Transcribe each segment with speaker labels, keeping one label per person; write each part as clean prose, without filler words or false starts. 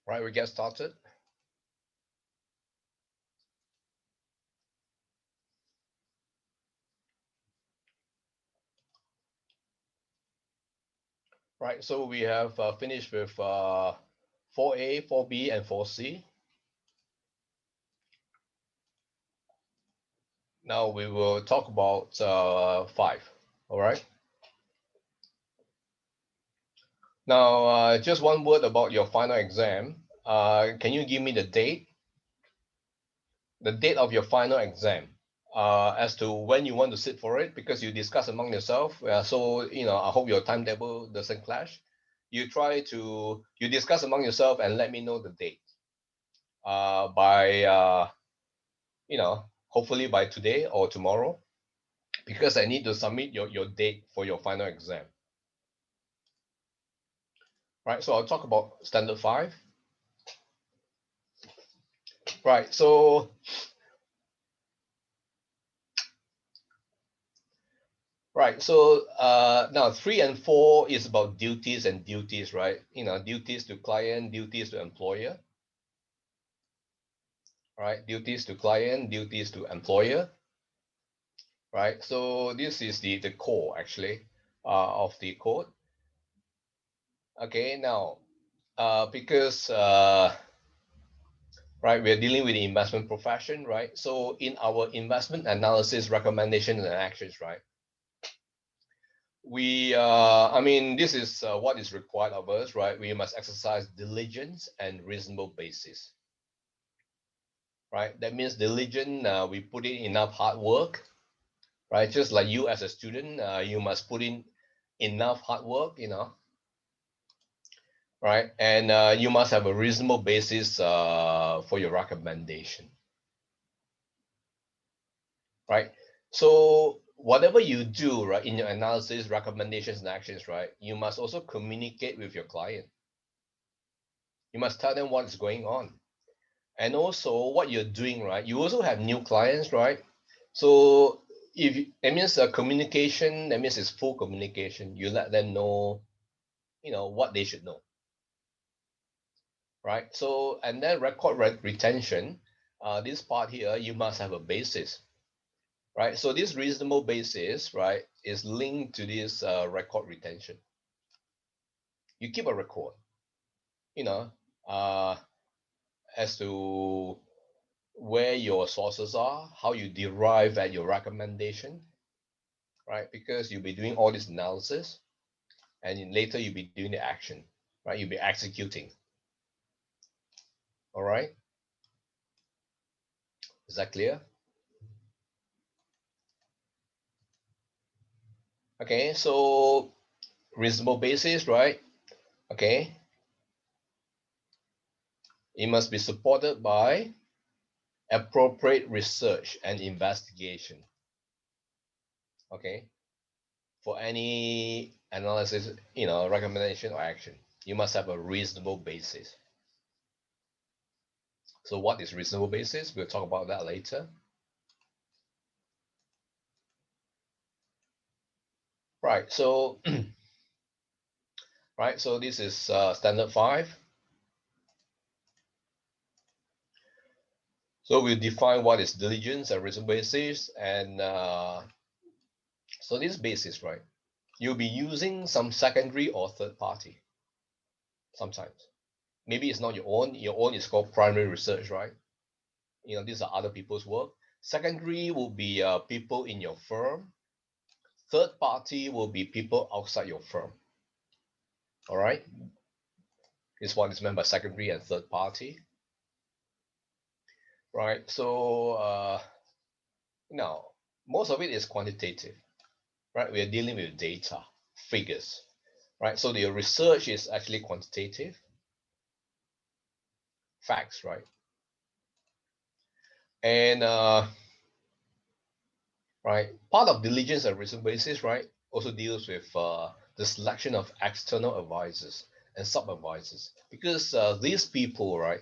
Speaker 1: Right, we get started. Right, so we have finished with 4A, 4B, and 4C. Now we will talk about 5. All right. Now, just one word about your final exam. Can you give me the date? The date of your final exam, as to when you want to sit for it, because you discuss among yourself. So, I hope your timetable doesn't clash. You discuss among yourself and let me know the date by, hopefully by today or tomorrow, because I need to submit your date for your final exam. Right, so I'll talk about standard 5. Right, so now 3 and 4 is about duties and duties, right? Duties to client, duties to employer, right? Duties to client, duties to employer, right? So this is the core actually of the code. Okay, now because right, we're dealing with the investment profession, right? So in our investment analysis, recommendations, and actions, right? This is what is required of us, right? We must exercise diligence and reasonable basis, right? That means diligent, we put in enough hard work, right? Just like you as a student, you must put in enough hard work, right? And you must have a reasonable basis for your recommendation, right? So whatever you do, right, in your analysis, recommendations, and actions, right, you must also communicate with your client. You must tell them what's going on. And also what you're doing, right? You also have new clients, right? So that means communication, that means it's full communication. You let them know, what they should know, right? So, and then retention, this part here, you must have a basis, right? So this reasonable basis, right, is linked to this record retention. You keep a record, you know, uh, as to where your sources are, how you derive at your recommendation, right? Because you'll be doing all this analysis, and then later you'll be doing the action, right? You'll be executing. All right, is that clear? Okay, so reasonable basis, right? Okay, it must be supported by appropriate research and investigation. Okay, for any analysis, recommendation or action, you must have a reasonable basis. So what is reasonable basis? We'll talk about that later. Right, so right, so this is standard 5. So we define what is diligence and reasonable basis, and so this basis, right? You'll be using some secondary or third party sometimes. Maybe it's not your own. Your own is called primary research, right? These are other people's work. Secondary will be people in your firm. Third party will be people outside your firm. All right. This one is meant by secondary and third party. Right. So now most of it is quantitative, right? We are dealing with data, figures, right? So the research is actually quantitative, facts, right? And right, part of diligence and reason basis, right, also deals with the selection of external advisors and sub-advisors, because these people, right,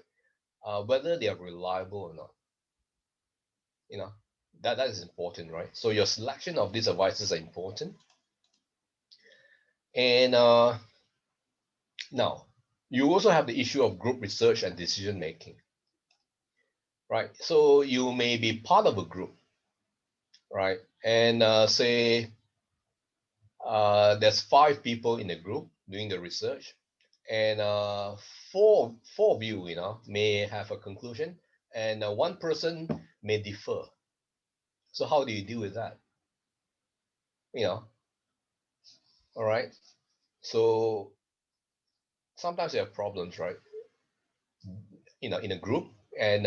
Speaker 1: whether they are reliable or not, you know, that is important, right? So your selection of these advisors are important. And now You also have the issue of group research and decision making, right? So you may be part of a group, right? And say there's 5 people in the group doing the research, and four of you, may have a conclusion, and one person may differ. So how do you deal with that? You know, all right. So sometimes there are problems, right? In a group, and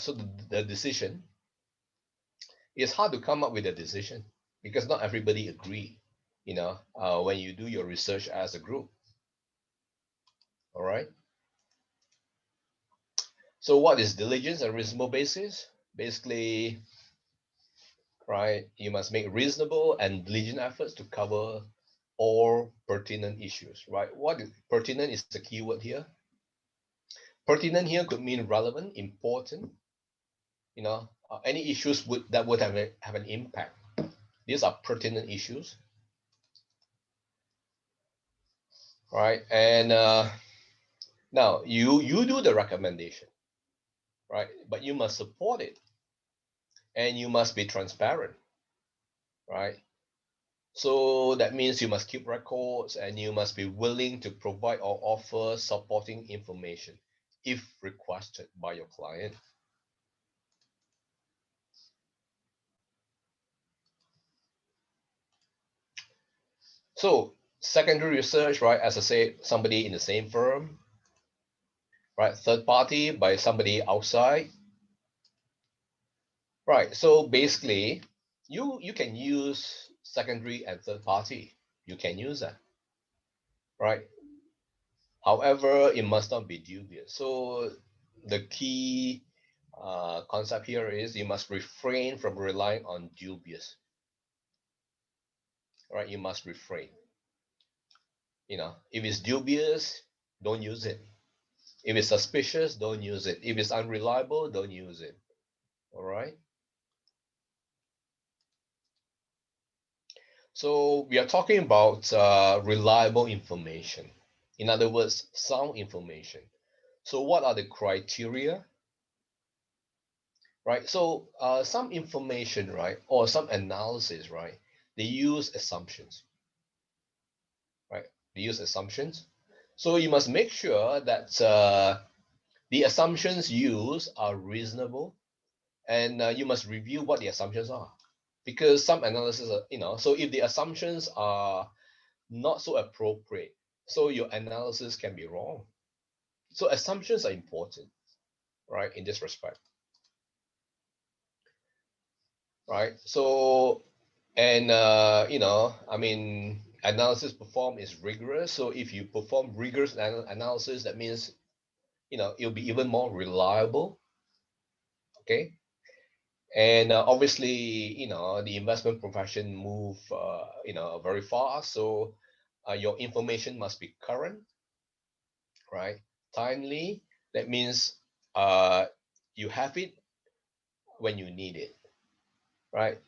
Speaker 1: so the decision, it's hard to come up with a decision because not everybody agree. When you do your research as a group, all right. So what is diligence and reasonable basis? Basically, right, you must make reasonable and diligent efforts to cover all pertinent issues, right? Pertinent is the key word here. Pertinent here could mean relevant, important, any issues that would have an impact. These are pertinent issues, right? And now you do the recommendation, right? But you must support it, and you must be transparent, right? So that means you must keep records, and you must be willing to provide or offer supporting information if requested by your client. So secondary research, right? As I said, somebody in the same firm, right? Third party by somebody outside, right? So basically, you can use secondary and third party. You can use that, right? However, it must not be dubious. So the key concept here is you must refrain from relying on dubious, right? You must refrain. If it's dubious, don't use it. If it's suspicious, don't use it. If it's unreliable, don't use it. All right. So we are talking about reliable information. In other words, sound information. So what are the criteria? Right. So some information, right, or some analysis, right, they use assumptions, right? They use assumptions. So you must make sure that the assumptions used are reasonable, and you must review what the assumptions are, because some analysis are, so if the assumptions are not so appropriate, so your analysis can be wrong. So assumptions are important, right, in this respect, right? So, and I mean, analysis performed is rigorous. So if you perform rigorous analysis, that means it'll be even more reliable. Okay. And obviously, the investment profession move very fast, so your information must be current, right? Timely. That means uh, you have it when you need it, right?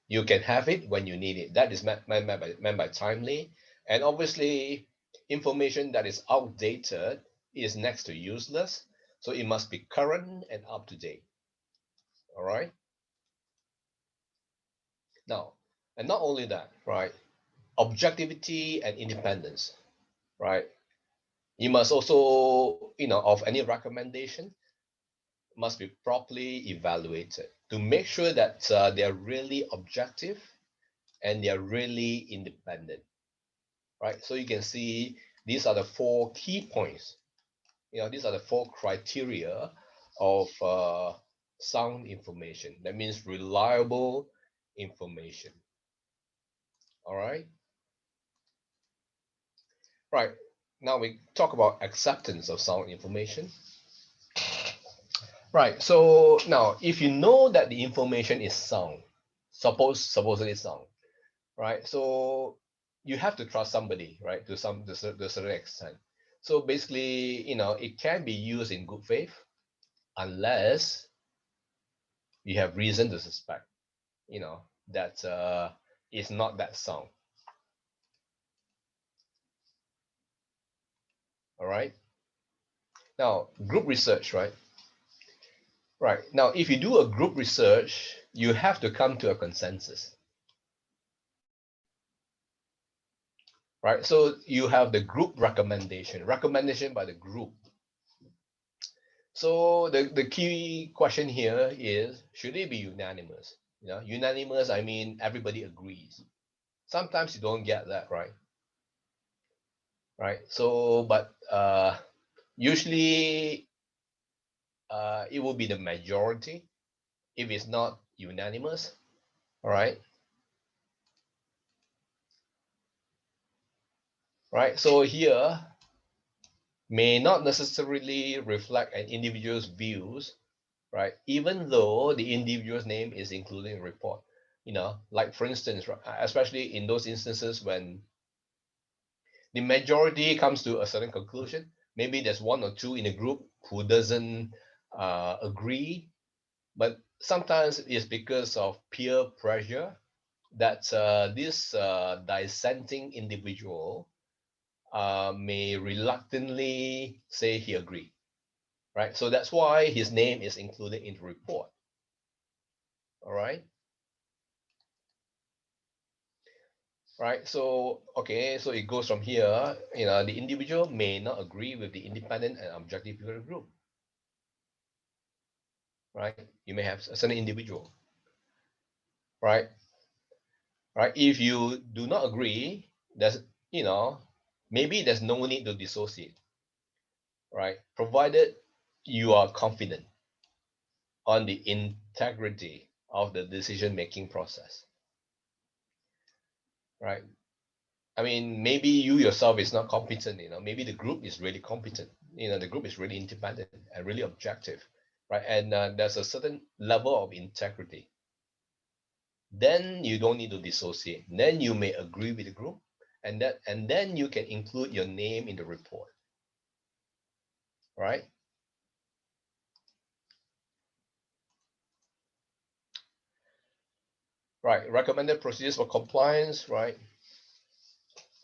Speaker 1: You can have it when you need it. That is meant by timely. And obviously, information that is outdated is next to useless. So it must be current and up to date. All right. Now, and not only that, right? Objectivity and independence, right? You must also, of any recommendation, must be properly evaluated to make sure that they are really objective and they are really independent, right? So you can see these are the 4 key points. These are the 4 criteria of sound information. That means reliable information. All right. Right. Now we talk about acceptance of sound information. Right. So now, if you know that the information is sound, supposedly sound, right? So you have to trust somebody, right? To a certain extent. So basically, it can be used in good faith unless you have reason to suspect, that it's not that sound. All right. Now, group research, right? Right. Now, if you do a group research, you have to come to a consensus. Right. So you have the group recommendation by the group. So the key question here is, should it be unanimous? You know, unanimous, I mean, everybody agrees. Sometimes you don't get that, right? Right. So, but usually it will be the majority if it's not unanimous. All right. Right. So here may not necessarily reflect an individual's views, right? Even though the individual's name is included in the report. You know, like for instance, especially in those instances when the majority comes to a certain conclusion, maybe there's one or two in a group who doesn't agree, but sometimes it's because of peer pressure that this dissenting individual may reluctantly say he agreed, right? So that's why his name is included in the report. All right. Right. So, okay. So it goes from here. You know, the individual may not agree with the independent and objective peer group. Right. You may have a certain individual. Right. Right. If you do not agree, there's, you know, maybe there's no need to dissociate. Right. Provided you are confident on the integrity of the decision-making process. Right. I mean, maybe you yourself is not competent, you know, maybe the group is really competent, you know, the group is really independent and really objective, right? And there's a certain level of integrity. Then you don't need to dissociate. Then you may agree with the group, and then you can include your name in the report, right? Right. Recommended procedures for compliance, right?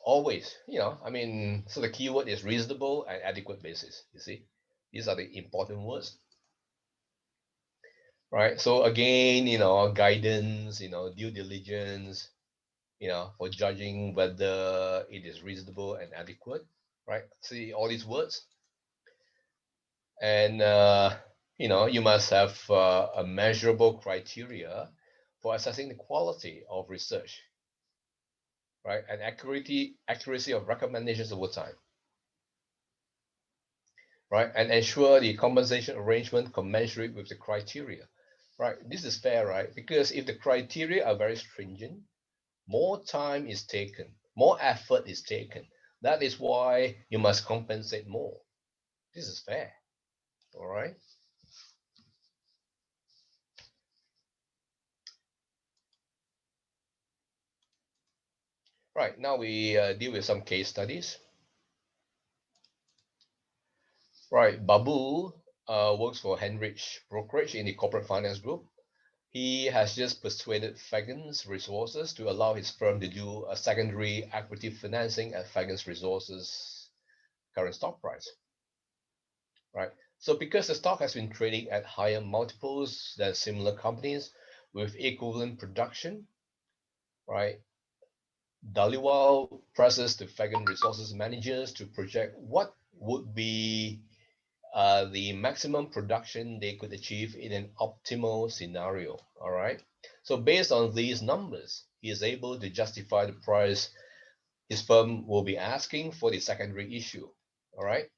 Speaker 1: Always, you know, I mean, so the keyword is reasonable and adequate basis. You see, these are the important words. Right. So again, you know, guidance, you know, due diligence, you know, for judging whether it is reasonable and adequate, right? See all these words. And, you know, you must have a measurable criteria for assessing the quality of research, right? And accuracy of recommendations over time, right? And ensure the compensation arrangement commensurate with the criteria, right? This is fair, right? Because if the criteria are very stringent, more time is taken, more effort is taken. That is why you must compensate more. This is fair. All right. Right. Now we deal with some case studies. Right. Babu works for Henrich Brokerage in the corporate finance group. He has just persuaded Fagans Resources to allow his firm to do a secondary equity financing at Fagans Resources' current stock price. Right. So because the stock has been trading at higher multiples than similar companies with equivalent production, right? Dhaliwal presses the Fagan Resources managers to project what would be the maximum production they could achieve in an optimal scenario. All right. So based on these numbers, he is able to justify the price his firm will be asking for the secondary issue. All right.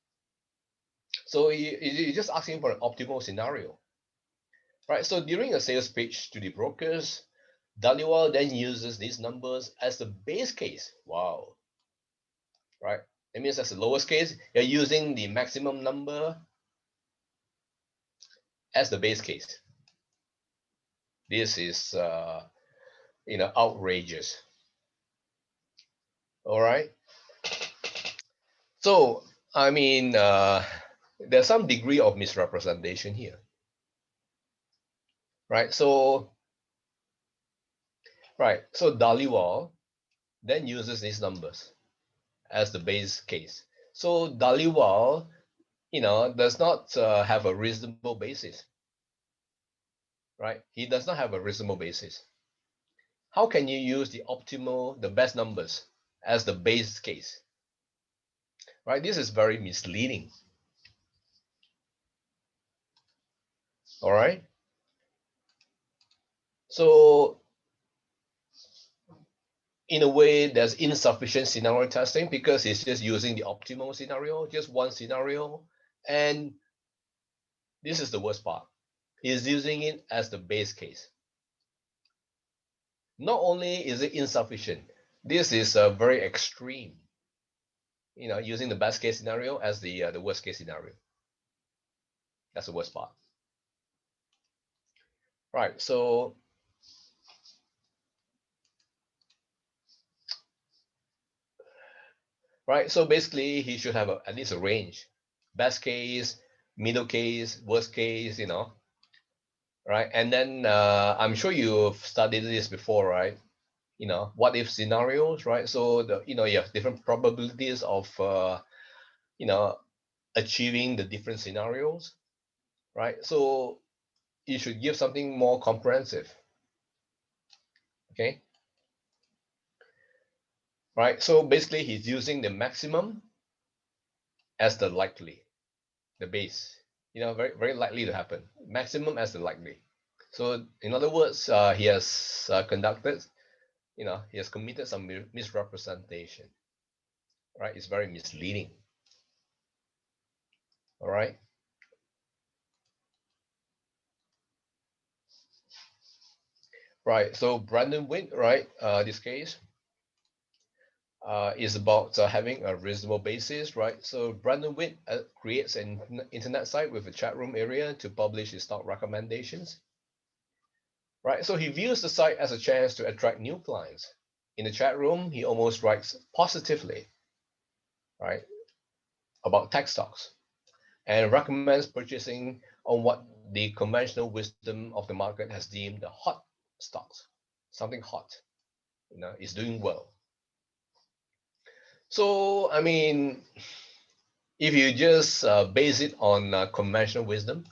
Speaker 1: So he's just asking for an optimal scenario. Right. So during a sales pitch to the brokers, Dhaliwal then uses these numbers as the base case. Wow. Right. It means as the lowest case, you're using the maximum number as the base case. This is, you know, outrageous. All right. So, I mean, there's some degree of misrepresentation here. Right. So, right. So Dhaliwal then uses these numbers as the base case. So Dhaliwal does not have a reasonable basis, right? He does not have a reasonable basis. How can you use the best numbers as the base case, right? This is very misleading. All right. So in a way, there's insufficient scenario testing because he's just using the optimal scenario, just one scenario. And this is the worst part. He's using it as the base case. Not only is it insufficient, this is a very extreme, using the best case scenario as the worst case scenario. That's the worst part. Right. So basically he should have at least a range. Best case, middle case, worst case, right? And then I'm sure you've studied this before, right? What if scenarios, right? So you have different probabilities of you know achieving the different scenarios, right? So you should give something more comprehensive. Okay. Right. So basically he's using the maximum as the likely, the base, very, very likely to happen. Maximum as the likely. So in other words, he has conducted, he has committed some misrepresentation, right? It's very misleading. All right. Right. So Brandon Witt, right? This case is about having a reasonable basis, right? So Brandon Witt creates an internet site with a chat room area to publish his stock recommendations, right? So he views the site as a chance to attract new clients. In the chat room, he almost writes positively, right, about tech stocks and recommends purchasing on what the conventional wisdom of the market has deemed the hot stocks, something hot, is doing well. So, I mean, if you just base it on conventional wisdom,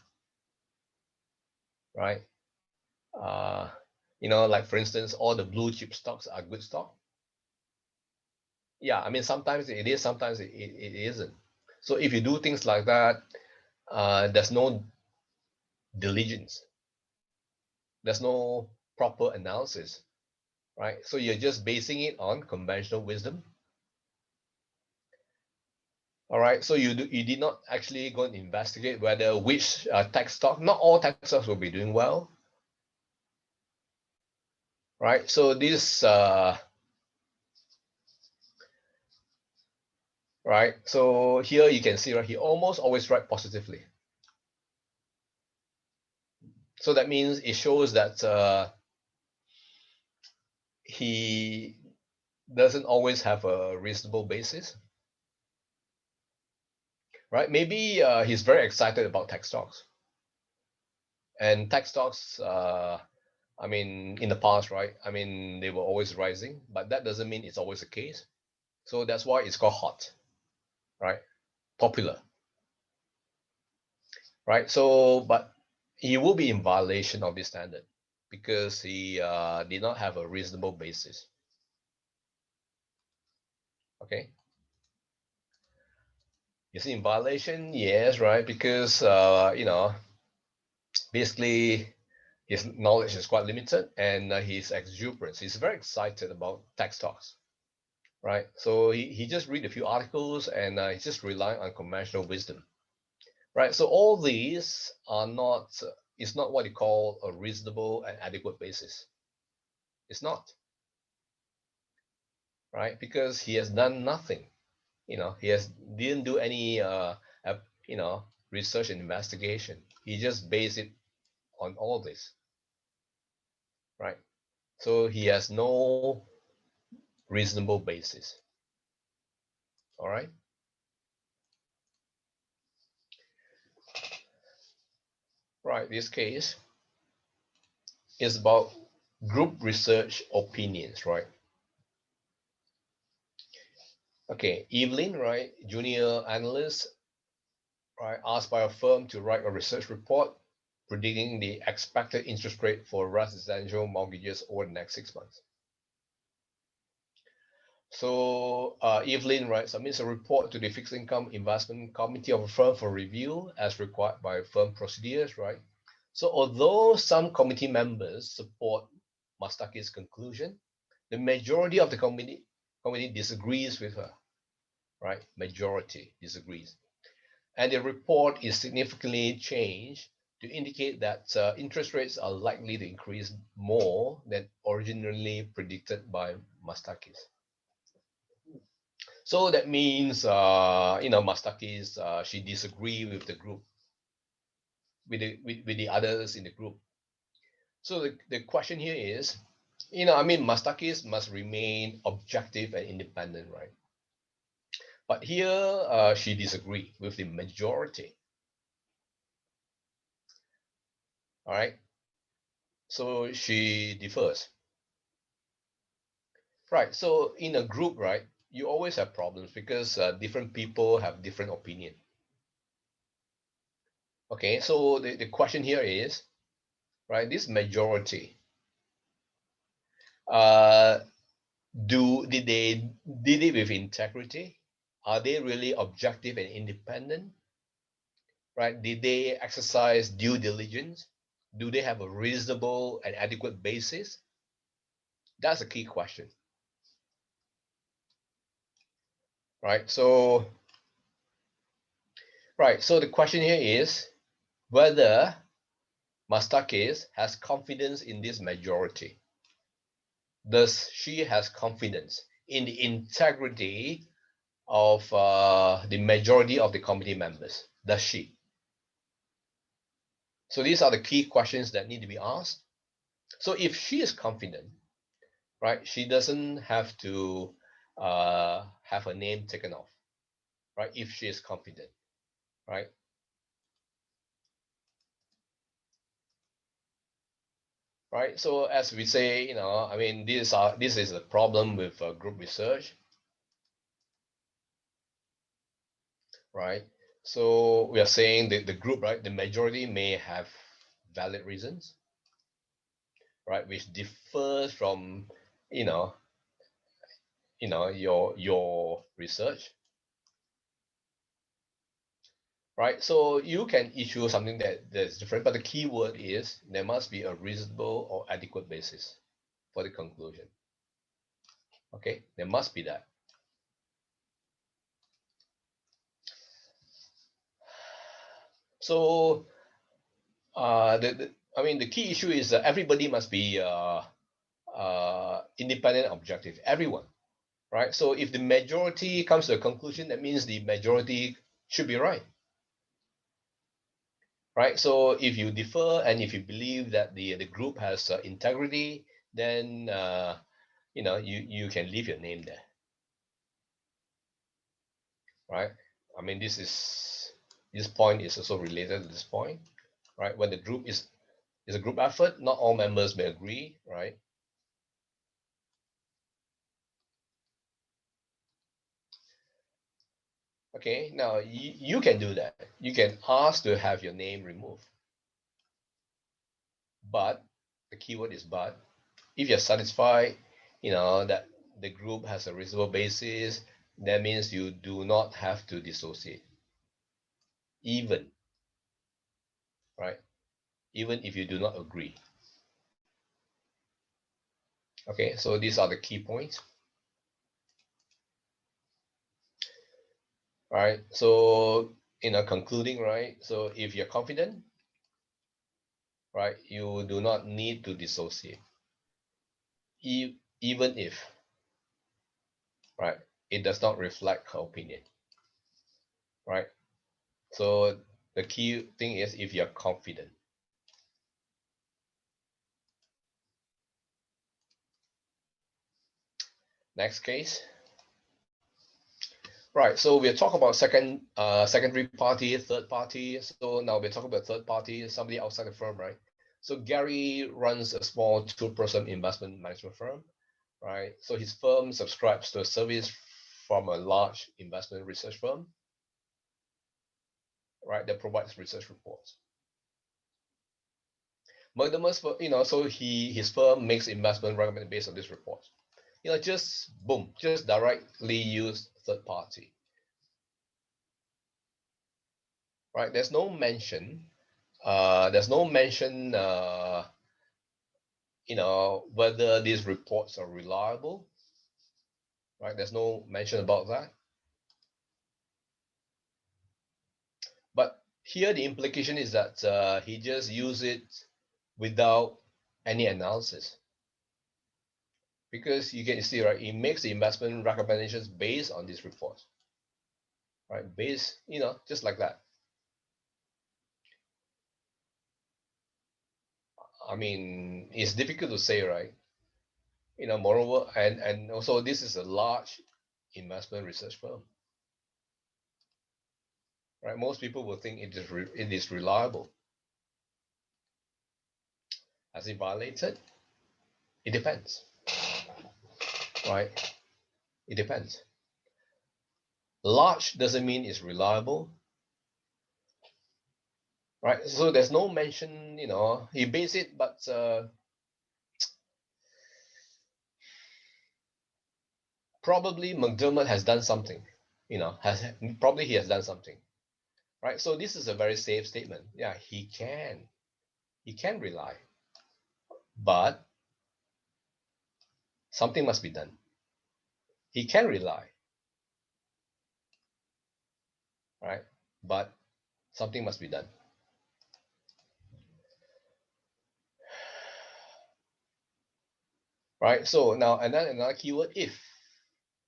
Speaker 1: right? Uh, like for instance, all the blue chip stocks are good stock. Yeah, I mean, sometimes it is, sometimes it isn't. So if you do things like that, there's no diligence, there's no proper analysis, right? So you're just basing it on conventional wisdom. All right, so you did not actually go and investigate whether which tech stock, not all tech stocks will be doing well, right? So this, right? So here you can see, right? He almost always write positively. So that means it shows that he doesn't always have a reasonable basis, right? Maybe he's very excited about tech stocks, and tech stocks. I mean, in the past, right? I mean, they were always rising, but that doesn't mean it's always the case. So that's why it's called hot, right? Popular, right? So, but he will be in violation of this standard because he did not have a reasonable basis. Okay. Is he in violation? Yes, right? Because basically his knowledge is quite limited and his exuberance. He's very excited about tech stocks, right? So he just read a few articles and he just rely on conventional wisdom, right? So all these are not, it's not what you call a reasonable and adequate basis. It's not, right? Because he has done nothing. He didn't do any research and investigation. He just based it on all this, right? So he has no reasonable basis. All right. Right. This case is about group research opinions, right? Okay. Evelyn, right? Junior analyst right, asked by a firm to write a research report predicting the expected interest rate for residential mortgages over the next 6 months. So Evelyn, right, submits a report to the fixed income investment committee of a firm for review as required by firm procedures, right? So although some committee members support Mastaki's conclusion, the majority of the committee disagrees with her, right? Majority disagrees. And the report is significantly changed to indicate that interest rates are likely to increase more than originally predicted by Mastakis. So that means, Mastakis, she disagreed with the group, with the others in the group. So the question here is, Mastakis must remain objective and independent, right? But here she disagreed with the majority. All right. So she differs. Right. So in a group, right, you always have problems because different people have different opinion. Okay. So the question here is, right, this majority, did they did it with integrity? Are they really objective and independent? Right? Did they exercise due diligence? Do they have a reasonable and adequate basis? That's a key question. Right? So the question here is whether Mastakis has confidence in this majority. Does she has confidence in the integrity of the majority of the committee members? Does she? So these are the key questions that need to be asked. So if she is confident, right, she doesn't have to have her name taken off, right? If she is confident, right? Right. So as we say, this is a problem with group research, right? So we are saying that the group, right, the majority may have valid reasons, right, which differs from, you know, your research, right? So you can issue something that's different, but the key word is there must be a reasonable or adequate basis for the conclusion. Okay, there must be that. So the key issue is that everybody must be independent, objective. Everyone, right? So if the majority comes to a conclusion, that means the majority should be right, right? So if you differ and if you believe that the group has integrity, then you can leave your name there, right? I mean, this point is also related to this point, right? When the group is a group effort, not all members may agree, right? Okay, now you can do that. You can ask to have your name removed. But the keyword is but. If you're satisfied, that the group has a reasonable basis, that means you do not have to dissociate. Even, right? Even if you do not agree. Okay, so these are the key points. All right, so concluding, right? So if you're confident, right, you do not need to dissociate. Even if, right, it does not reflect her opinion, right? So the key thing is if you're confident. Next case. Right, so we'll talk about secondary party, third party. So now we're talking about third party, somebody outside the firm, right? So Gary runs a small two-person investment management firm, right? So his firm subscribes to a service from a large investment research firm, right, that provides research reports. McDermott's, so his firm makes investment recommended based on this report. Just boom, just directly use third party. Right? There's no mention. Whether these reports are reliable. Right? There's no mention about that. But here the implication is that he just used it without any analysis. Because you can see, right, he makes the investment recommendations based on this report. Right? Based, just like that. I mean, it's difficult to say, right? Moreover, and also this is a large investment research firm. Right? Most people will think it is reliable. Has it violated? It depends. Right? It depends. Large doesn't mean it's reliable. Right? So there's no mention, he based it, but probably McDermott has done something. Probably he has done something. Right? So this is a very safe statement. Yeah, he can rely. But something must be done. He can rely. Right? But something must be done. Right? So now, and then another keyword, if.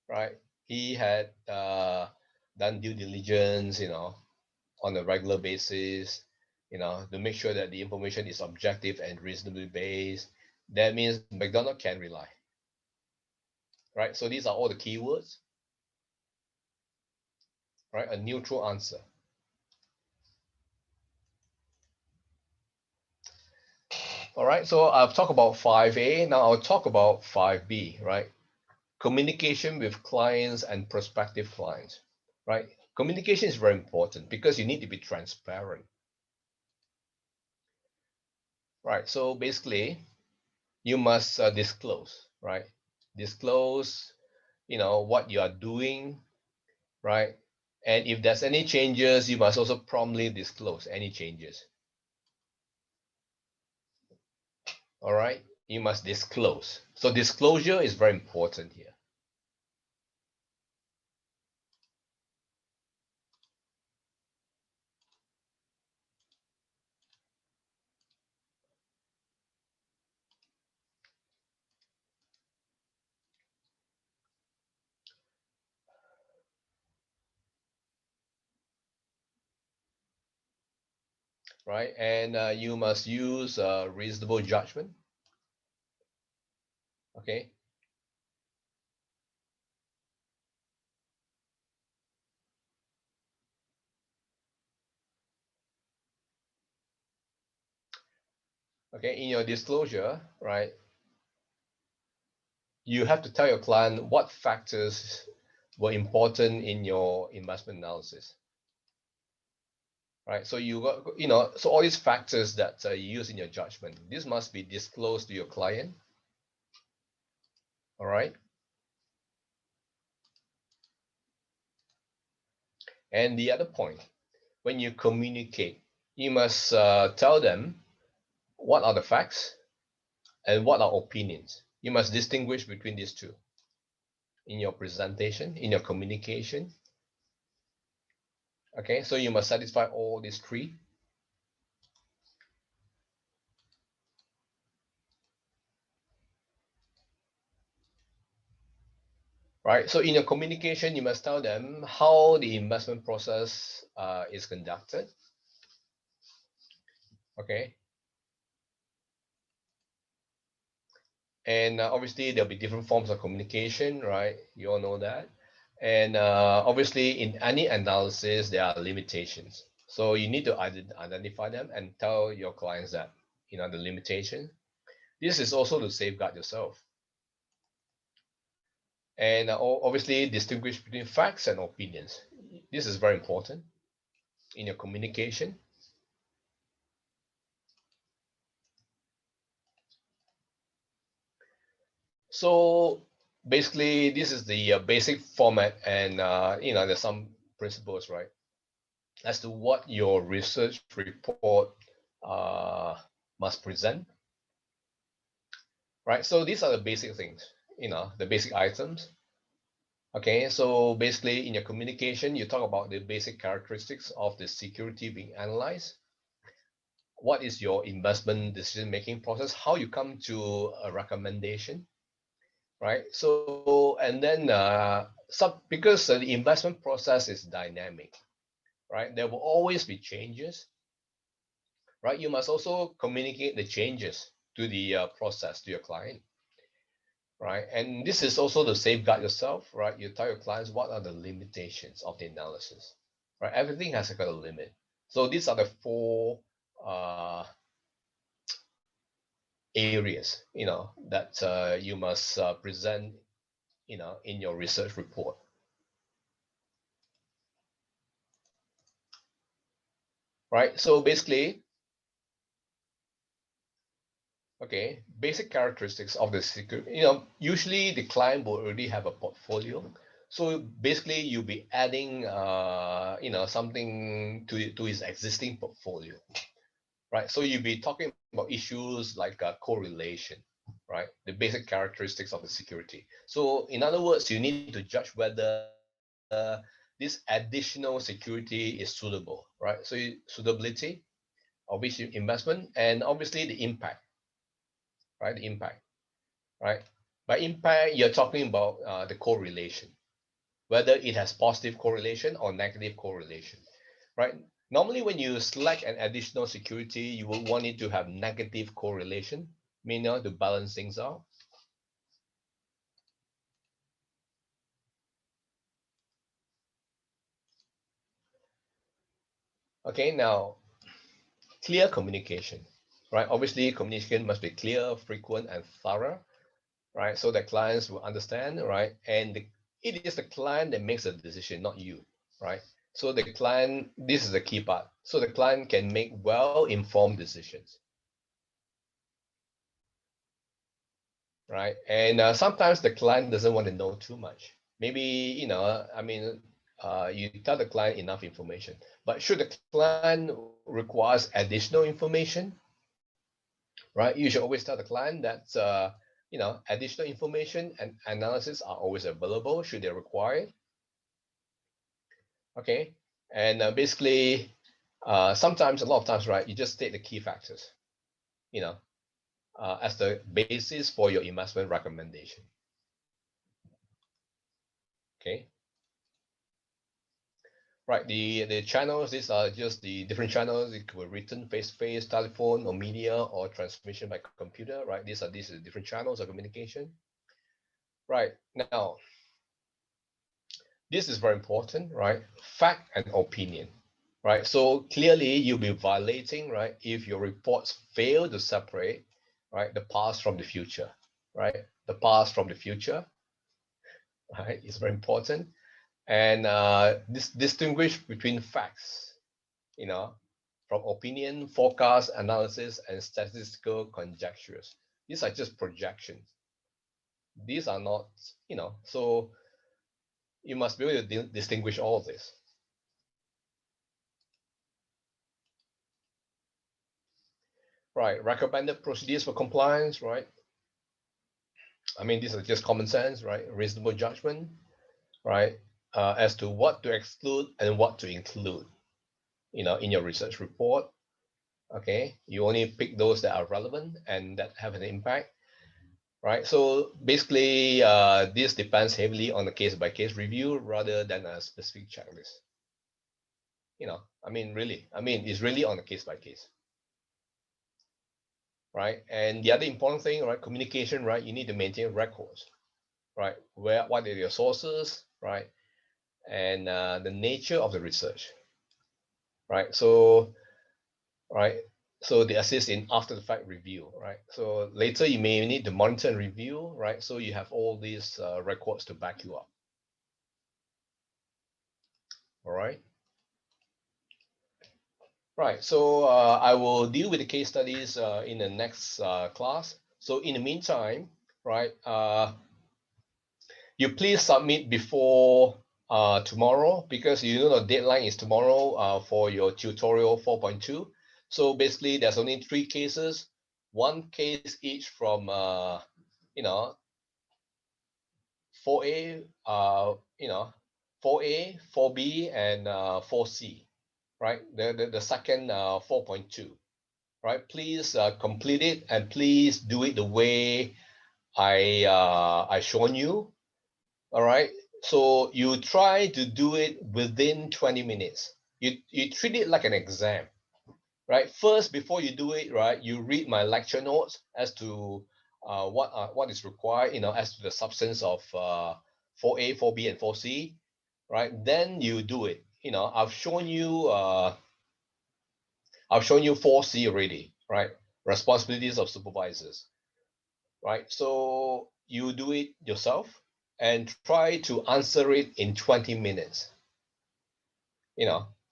Speaker 1: Right? He had done due diligence, on a regular basis, to make sure that the information is objective and reasonably based. That means McDermott can rely. Right? So these are all the keywords. Right? A neutral answer. All right, so I've talked about 5A. Now I'll talk about 5B, right? Communication with clients and prospective clients, right? Communication is very important because you need to be transparent. Right, so basically, you must disclose, right? Disclose, what you are doing, right? And if there's any changes, you must also promptly disclose any changes. All right, you must disclose. So disclosure is very important here. Right, and you must use reasonable judgment. Okay. Okay, in your disclosure, right, you have to tell your client what factors were important in your investment analysis. Right, so you got, so all these factors that you use in your judgment, this must be disclosed to your client. All right. And the other point, when you communicate, you must tell them what are the facts and what are opinions. You must distinguish between these two in your presentation, in your communication. Okay, so you must satisfy all these three. Right, so in your communication, you must tell them how the investment process is conducted. Okay. And obviously, there'll be different forms of communication, right? You all know that. And obviously, in any analysis, there are limitations. So you need to identify them and tell your clients that, the limitation. This is also to safeguard yourself. And obviously, distinguish between facts and opinions. This is very important. in your communication. So basically, this is the basic format, and there's some principles, right, as to what your research report uh, must present, right? So these are the basic things, the basic items. Okay, so basically in your communication, you talk about the basic characteristics of the security being analyzed. What is your investment decision-making process? How you come to a recommendation, right? So, and then because the investment process is dynamic, right? There will always be changes, right? You must also communicate the changes to the process to your client, right? And this is also to safeguard yourself, right? You tell your clients what are the limitations of the analysis, right? Everything has got a limit. So these are the four uh, areas, that you must present, in your research report. Right. So basically, okay, basic characteristics of the security, usually the client will already have a portfolio. So basically you'll be adding, something to his existing portfolio, right? So you'll be talking about issues like correlation, right? The basic characteristics of the security. So in other words, you need to judge whether this additional security is suitable, right? So suitability of which investment, and obviously the impact, right? The impact, right? By impact, you're talking about the correlation, whether it has positive correlation or negative correlation, right? Normally, when you select an additional security, you will want it to have negative correlation, meaning to balance things out. Okay, now clear communication, right? Obviously, communication must be clear, frequent, and thorough, right? So that clients will understand, right? And it is the client that makes the decision, not you, right? So the client, this is the key part. So the client can make well-informed decisions, right? And sometimes the client doesn't want to know too much. Maybe, you tell the client enough information, but should the client requires additional information, right? You should always tell the client that, additional information and analysis are always available should they require. Okay. And basically, sometimes, a lot of times, right, you just state the key factors, you know, as the basis for your investment recommendation. Okay. Right. The channels, these are just the different channels. It could be written, face-to-face, telephone, or media, or transmission by computer. Right. These are different channels of communication. Right. Now, this is very important, right? Fact and opinion, right? So clearly you'll be violating, right, if your reports fail to separate, right, the past from the future, right? The past from the future, right, is very important. And distinguish between facts, you know, from opinion, forecast, analysis, and statistical conjectures. These are just projections. These are not, so you must be able to distinguish all of this. Right, recommended procedures for compliance, right? I mean, these are just common sense, right? Reasonable judgment, right? As to what to exclude and what to include, in your research report. Okay, you only pick those that are relevant and that have an impact, right? So basically, this depends heavily on the case-by-case review rather than a specific checklist. It's really on a case-by-case. Right? And the other important thing, right, communication, right? You need to maintain records, right? What are your sources, right? And the nature of the research, right? So, right. So they assist in after the fact review, right? So later you may need to monitor and review, right? So you have all these records to back you up. All right. Right. So I will deal with the case studies in the next class. So in the meantime, right, you please submit before tomorrow, because you know the deadline is tomorrow for your tutorial 4.2. So basically, there's only 3 cases, 1 case each from you know 4A, 4A, 4B, and 4C, right? The second 4.2, right? Please complete it, and please do it the way I shown you. All right. So you try to do it within 20 minutes. You treat it like an exam, right? First, before you do it, right, you read my lecture notes as to what is required, as to the substance of 4A, 4B, and 4C, right? Then you do it. I've shown you 4C already, right? Responsibilities of supervisors, right? So you do it yourself and try to answer it in 20 minutes.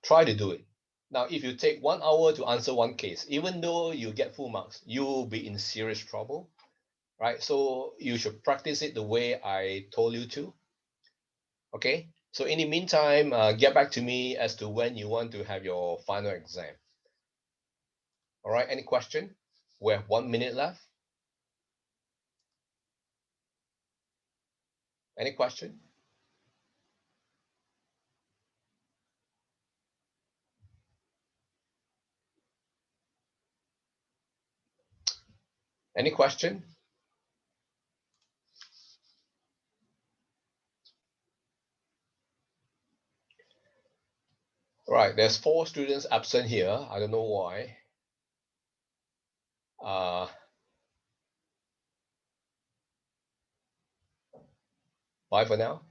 Speaker 1: Try to do it. Now, if you take 1 hour to answer 1 case, even though you get full marks, you'll be in serious trouble, right? So you should practice it the way I told you to. Okay. So in the meantime, get back to me as to when you want to have your final exam. All right. Any question? We have 1 minute left. Any question? Any question? Right. There's 4 students absent here. I don't know why. Bye for now.